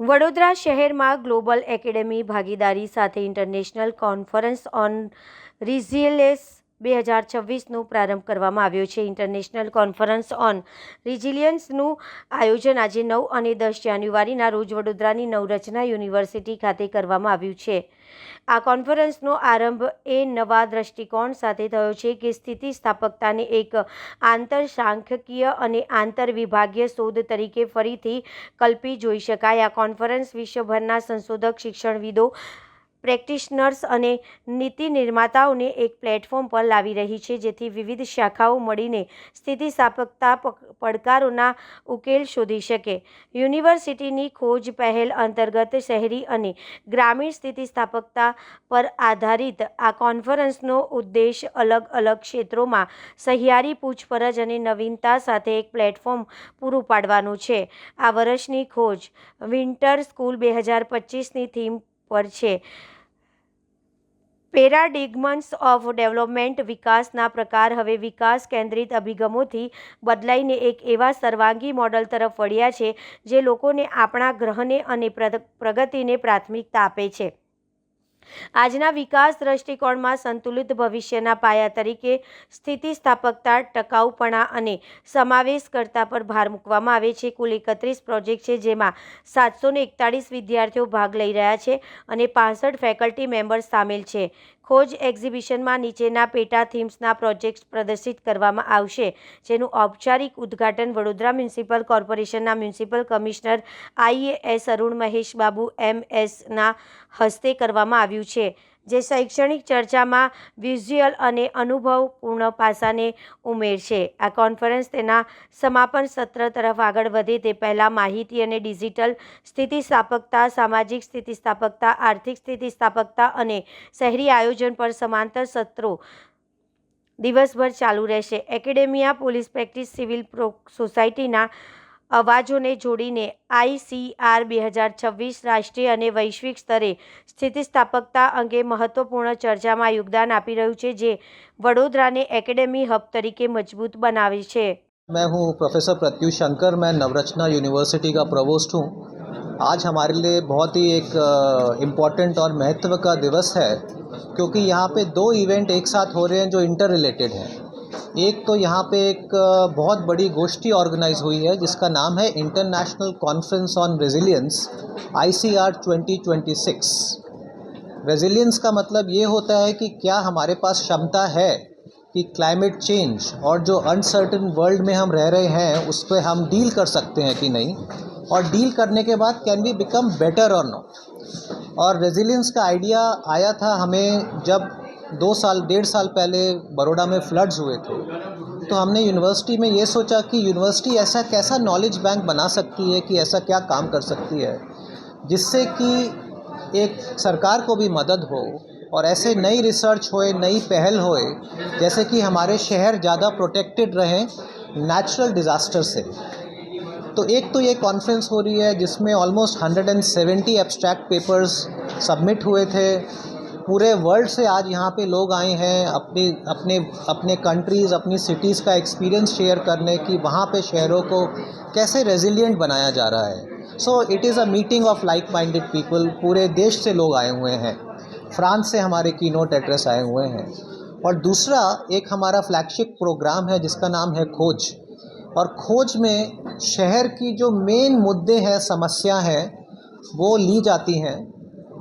વડોદરા શહેરમાં global academy ભાગીદારી સાથે ઇન્ટરનેશનલ કોન્ફરન્સ ઓન રિઝિલિયન્સ 2026નો પ્રારંભ કરવામાં આવ્યો છે. ઇન્ટરનેશનલ કોન્ફરન્સ ઓન રિઝિલિયન્સનું આયોજન આજે 9 અને 10 જાન્યુઆરીના રોજ વડોદરાની નવરચના યુનિવર્સિટી ખાતે કરવામાં આવ્યું છે. આ કોન્ફરન્સનો આરંભ એ નવા દ્રષ્ટિકોણ સાથે થયો છે કે સ્થિતિસ્થાપકતાને એક આંતરશાખાકીય અને આંતરવિભાગીય શોધ તરીકે ફરીથી કલ્પી જોઈ શકાય. આ કોન્ફરન્સ વિશ્વભરના સંશોધક, શિક્ષણવિદો, પ્રેક્ટિશનર્સ અને નીતિ નિર્માતાઓને એક પ્લેટફોર્મ પર લાવી રહી છે, જેથી વિવિધ શાખાઓ મળીને સ્થિતિસ્થાપકતા પડકારોના ઉકેલ શોધી શકે. યુનિવર્સિટીની ખોજ પહેલ અંતર્ગત શહેરી અને ગ્રામીણ સ્થિતિસ્થાપકતા પર આધારિત આ કોન્ફરન્સનો ઉદ્દેશ અલગ અલગ ક્ષેત્રોમાં સહિયારી પૂછપરછ અને નવીનતા સાથે એક પ્લેટફોર્મ પૂરું પાડવાનો છે. આ વર્ષની ખોજ વિન્ટર સ્કૂલ 2025ની થીમ પર છે. પેરાડિગ્મ્સ ઓફ ડેવલપમેન્ટ. વિકાસના પ્રકાર હવે વિકાસ કેન્દ્રિત અભિગમોથી બદલાઈને એક એવા સર્વાંગી મોડલ તરફ વળ્યા છે જે લોકોને, આપણા ગ્રહને અને પ્રગતિને પ્રાથમિકતા આપે છે. આજના વિકાસ દ્રષ્ટિકોણમાં સંતુલિત ભવિષ્યના પાયા તરીકે સ્થિતિસ્થાપકતા, ટકાઉપણા અને સમાવેશકર્તા પર ભાર મૂકવામાં આવે છે. કુલ 31 પ્રોજેક્ટ છે, જેમાં 741 વિદ્યાર્થીઓ ભાગ લઈ રહ્યા છે અને 65 ફેકલ્ટી મેમ્બર્સ સામેલ છે. ખોજ એક્ઝિબિશનમાં નીચેના પેટા થીમ્સના પ્રોજેક્ટ્સ પ્રદર્શિત કરવામાં આવશે, જેનું ઔપચારિક ઉદ્ઘાટન વડોદરા મ્યુનિસિપલ કોર્પોરેશનના municipal commissioner IAS Arun Mahesh Babu MS ના હસ્તે કરવામાં આવ્યું છે, જે શૈક્ષણિક ચર્ચામાં વિઝ્યુઅલ અને અનુભવપૂર્ણ પાસાને ઉમેરશે. આ કોન્ફરન્સ તેના સમાપન સત્ર તરફ આગળ વધે તે પહેલાં માહિતી અને ડિજિટલ સ્થિતિસ્થાપકતા, સામાજિક સ્થિતિસ્થાપકતા, આર્થિક સ્થિતિસ્થાપકતા અને શહેરી આયોજન પર સમાંતર સત્રો દિવસભર ચાલુ રહેશે. એકેડેમિયા, પોલીસ પ્રેક્ટિસ, સિવિલ સોસાયટીના અવાજોને જોડીને ICR 2026 રાષ્ટ્રીય અને વૈશ્વિક સ્તરે સ્થિતિસ્થાપકતા અંગે મહત્વપૂર્ણ ચર્ચામાં યોગદાન આપી રહ્યું છે, જે વડોદરાને એકેડેમી हब तरीके मजबूत बनावे છે. मैं हूँ प्रोफेसर प्रत्युष शंकर. मैं नवरचना यूनिवर्सिटी का प्रोवोस्ट हूँ. आज हमारे लिए बहुत ही एक इम्पॉर्टेंट और महत्व का दिवस है, क्योंकि यहाँ पे दो इवेंट एक साथ हो रहे हैं जो इंटर रिलेटेड हैं. एक तो यहाँ पे एक बहुत बड़ी गोष्ठी ऑर्गेनाइज हुई है जिसका नाम है international conference on resilience ICR 2026. Resilience का मतलब ये होता है कि क्या हमारे पास क्षमता है कि क्लाइमेट चेंज और जो अनसर्टेन वर्ल्ड में हम रह रहे हैं उस पर हम डील कर सकते हैं कि नहीं, और डील करने के बाद कैन वी बिकम बेटर और नॉट. और रेजिलियंस का आइडिया आया था हमें जब 1.5 साल पहले बड़ौदा में फ्लड्स हुए थे. तो हमने यूनिवर्सिटी में ये सोचा कि यूनिवर्सिटी ऐसा कैसा नॉलेज बैंक बना सकती है, कि ऐसा क्या काम कर सकती है जिससे कि एक सरकार को भी मदद हो और ऐसे नई रिसर्च होए, नई पहल होए, जैसे कि हमारे शहर ज़्यादा प्रोटेक्टेड रहें नेचुरल डिज़ास्टर से. तो एक तो ये कॉन्फ्रेंस हो रही है जिसमें ऑलमोस्ट 170 एब्स्ट्रैक्ट पेपर्स सबमिट हुए थे. पूरे वर्ल्ड से आज यहाँ पे लोग आए हैं अपने कंट्रीज़, अपनी सिटीज़ का एक्सपीरियंस शेयर करने की वहाँ पे शहरों को कैसे रेजिलिएंट बनाया जा रहा है. So it is a meeting of like minded people. पूरे देश से लोग आए हुए हैं. फ्रांस से हमारे कीनोट एड्रेस आए हुए हैं. और दूसरा एक हमारा फ्लैगशिप प्रोग्राम है जिसका नाम है खोज. और खोज में शहर की जो मेन मुद्दे हैं, समस्या हैं, वो ली जाती हैं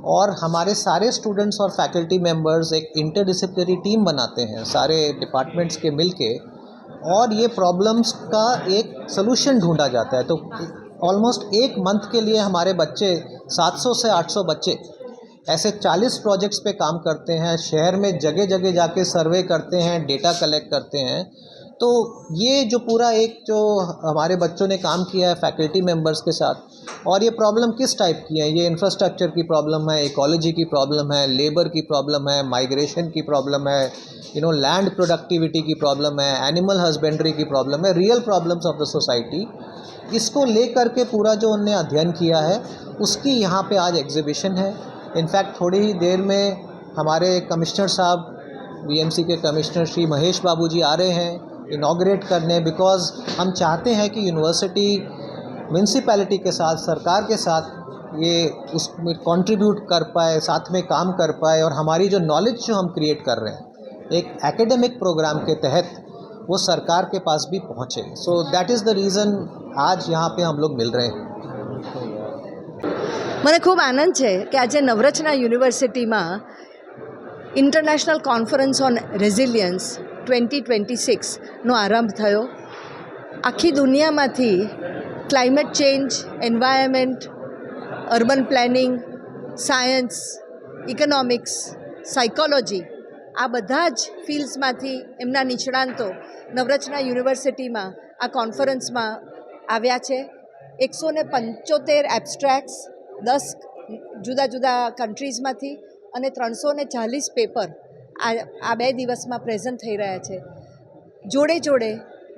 और हमारे सारे स्टूडेंट्स और फैकल्टी मेंबर्स एक इंटरडिसिप्लिनरी टीम बनाते हैं, सारे डिपार्टमेंट्स के मिलके, और ये प्रॉब्लम्स का एक सलूशन ढूंढा जाता है. तो ऑलमोस्ट एक मंथ के लिए हमारे बच्चे 700 से 800 बच्चे ऐसे 40 प्रोजेक्ट्स पे काम करते हैं. शहर में जगह जगह जाके सर्वे करते हैं, डेटा कलेक्ट करते हैं. तो ये जो पूरा एक जो हमारे बच्चों ने काम किया है फैकल्टी मेंबर्स के साथ, और ये प्रॉब्लम किस टाइप की है, ये इंफ्रास्ट्रक्चर की प्रॉब्लम है, इकोलॉजी की प्रॉब्लम है, लेबर की प्रॉब्लम है, माइग्रेशन की प्रॉब्लम है, लैंड प्रोडक्टिविटी की प्रॉब्लम है, एनिमल हस्बेंड्री की प्रॉब्लम है, real problems of the society. इसको ले करके पूरा जो उनने अध्ययन किया है उसकी यहाँ पे आज एग्जीबिशन है. इनफैक्ट थोड़ी ही देर में हमारे कमिश्नर साहब, BMC के कमिश्नर श्री महेश बाबू जी आ रहे हैं इनॉग्रेट करने, बिकॉज हम चाहते हैं कि यूनिवर्सिटी म्यूनसिपैलिटी के साथ, सरकार के साथ ये उसमें कंट्रीब्यूट कर पाए, साथ में काम कर पाए और हमारी जो नॉलेज जो हम क्रिएट कर रहे हैं एक एकेडमिक प्रोग्राम के तहत वो सरकार के पास भी पहुँचे. So that is the reason आज यहाँ पे हम लोग मिल रहे हैं. મને ખૂબ આનંદ છે કે આજે નવરચના યુનિવર્સિટીમાં ઇન્ટરનેશનલ કોન્ફરન્સ ઓન રેઝિલિયન્સ 2026નો આરંભ થયો. આખી દુનિયામાંથી climate change, environment, urban planning, science, economics, psychology આ બધા જ ફિલ્ડ્સમાંથી એમના નિષ્ણાંતો નવરચના યુનિવર્સિટીમાં આ કોન્ફરન્સમાં આવ્યા છે. 175 એબ્સ્ટ્રેક્ટ્સ 10 જુદા જુદા કન્ટ્રીઝમાંથી અને 340 પેપર આ 2 દિવસમાં પ્રેઝન્ટ થઈ રહ્યા છે. જોડે જોડે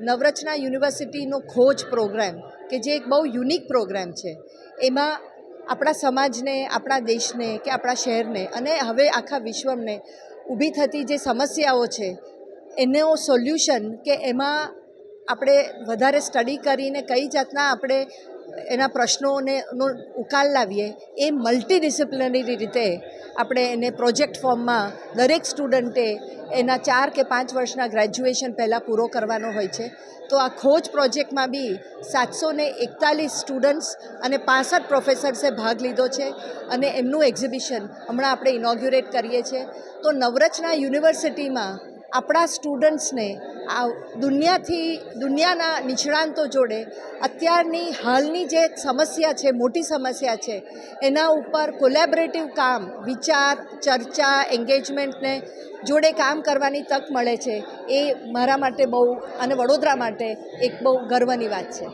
નવરચના યુનિવર્સિટીનો ખોજ પ્રોગ્રામ કે જે એક બહુ યુનિક પ્રોગ્રામ છે, એમાં આપણા સમાજને, આપણા દેશને કે આપણા શહેરને અને હવે આખા વિશ્વને ઊભી થતી જે સમસ્યાઓ છે એનો સોલ્યુશન કે એમાં આપણે વધારે સ્ટડી કરીને કઈ જાતના આપણે એના પ્રશ્નોનો ઉકેલ લાવીએ એ મલ્ટીડિસિપ્લિનરી રીતે આપણે એને પ્રોજેક્ટ ફોર્મમાં દરેક સ્ટુડન્ટે એના 4 કે 5 વર્ષના ગ્રેજ્યુએશન પહેલાં પૂરો કરવાનો હોય છે. તો આ ખોજ પ્રોજેક્ટમાં બી 741 સ્ટુડન્ટ્સ અને 65 પ્રોફેસર્સે ભાગ લીધો છે અને એમનું એક્ઝિબિશન હમણાં આપણે ઇનોગ્યુરેટ કરીએ છીએ. તો નવરચના યુનિવર્સિટીમાં આપણા સ્ટુડન્ટ્સને આ દુનિયાના નિષ્ણાંતો જોડે અત્યારની હાલની જે સમસ્યા છે, મોટી સમસ્યા છે, એના ઉપર કોલેબરેટિવ કામ, વિચાર, ચર્ચા, એન્ગેજમેન્ટને જોડે કામ કરવાની તક મળે છે. એ મારા માટે બહુ અને વડોદરા માટે એક બહુ ગર્વની વાત છે.